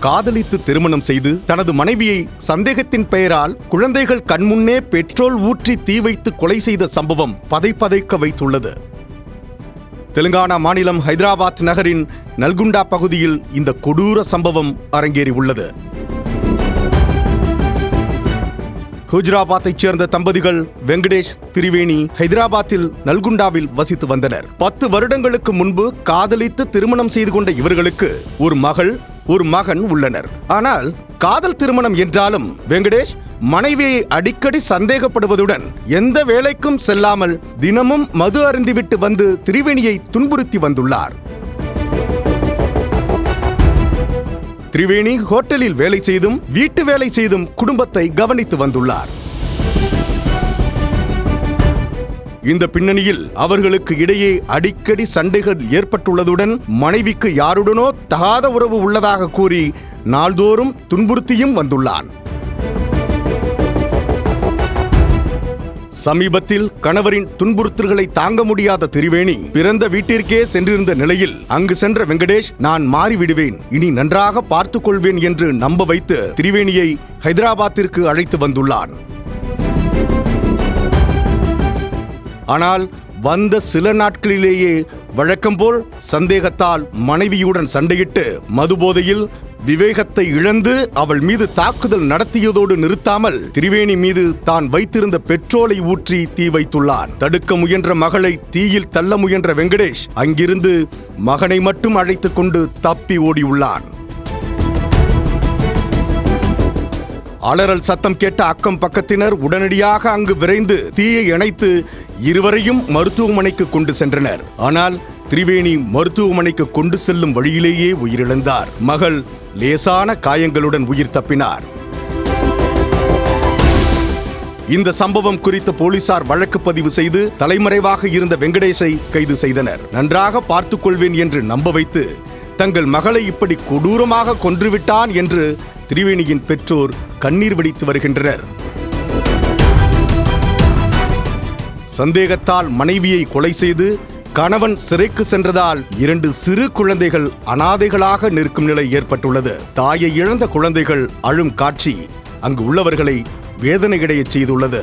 காதலித்து திருமணம் செய்து தனது மனைவியை சந்தேகத்தின் பெயரால் குழந்தைகள் கண்முன்னே பெட்ரோல் ஊற்றி தீ வைத்து கொலை செய்த சம்பவம் பதைபதைக்க வைத்துள்ளது. தெலுங்கானா மாநிலம் ஹைதராபாத் நகரின் நல்குண்டா பகுதியில் இந்த கொடூர சம்பவம் அரங்கேறியுள்ளது. குஜராத்தைச் சேர்ந்த தம்பதிகள் வெங்கடேஷ், திரிவேணி ஹைதராபாத்தில் நல்குண்டாவில் வசித்து வந்தனர். 10 வருடங்களுக்கு முன்பு காதலித்து திருமணம் செய்து கொண்ட இவர்களுக்கு ஒரு மகள், ஒரு மகன் உள்ளனர். ஆனால் காதல் திருமணம் என்றாலும் வெங்கடேஷ் மனைவியை அடிக்கடி சந்தேகப்படுவதுடன் எந்த வேலைக்கும் செல்லாமல் தினமும் மது அருந்திவிட்டு வந்து திரிவேணியை துன்புறுத்தி வந்துள்ளார். திரிவேணி ஹோட்டலில் வேலை செய்தும் வீட்டு வேலை செய்தும் குடும்பத்தை கவனித்து வந்துள்ளார். இந்த பின்னணியில் அவர்களுக்கு இடையே அடிக்கடி சண்டைகள் ஏற்பட்டுள்ளதுடன் மனைவிக்கு யாருடனோ தகாத உறவு உள்ளதாக கூறி நாள்தோறும் துன்புறுத்தியும் வந்துள்ளான். சமீபத்தில் கணவரின் துன்புறுத்தல்களை தாங்க முடியாத திரிவேணி பிறந்த வீட்டிற்கே சென்றிருந்த நிலையில் அங்கு சென்ற வெங்கடேஷ், நான் மாறிவிடுவேன், இனி நன்றாக பார்த்துக் கொள்வேன் என்று நம்ப வைத்து திரிவேணியை ஹைதராபாத்திற்கு அழைத்து வந்துள்ளான். ஆனால் வந்த சில நாட்களிலேயே வழக்கம்போல் சந்தேகத்தால் மனைவியுடன் சண்டையிட்டு மதுபோதையில் விவேகத்தை இழந்து அவள் மீது தாக்குதல் நடத்தியதோடு நிறுத்தாமல் திரிவேணி மீது தான் வைத்திருந்த பெட்ரோலை ஊற்றி தீ வைத்துள்ளான். தடுக்க முயன்ற மகளை தீயில் தள்ள முயன்ற வெங்கடேஷ் அங்கிருந்து மகனை மட்டும் அழைத்துக் கொண்டு தப்பி ஓடியுள்ளான். அலறல் சத்தம் கேட்ட அக்கம் பக்கத்தினர் உடனடியாக அங்கு விரைந்து தீயை அணைத்து இருவரையும் மருத்துவமனைக்கு கொண்டு சென்றனர். ஆனால் திரிவேணி மருத்துவமனைக்கு கொண்டு செல்லும் வழியிலேயே உயிரிழந்தார். மகள் லேசான காயங்களுடன் உயிர் தப்பினார். இந்த சம்பவம் குறித்து போலீசார் வழக்கு பதிவு செய்து தலைமறைவாக இருந்த வெங்கடேஷை கைது செய்தனர். நன்றாக பார்த்துக் கொள்வேன் என்று நம்ப வைத்து தங்கள் மகளை இப்படி கொடூரமாக கொன்றுவிட்டான் என்று திரிவேணியின் பெற்றோர் கண்ணீர் வடித்து வருகின்றனர். சந்தேகத்தால் மனைவியை கொலை செய்து கணவன் சிறைக்கு சென்றதால் 2 சிறு குழந்தைகள் அனாதைகளாக நிற்கும் நிலை ஏற்பட்டுள்ளது. தாயை இழந்த குழந்தைகள் அழும் காட்சி அங்கு உள்ளவர்களை வேதனையடையச் செய்துள்ளது.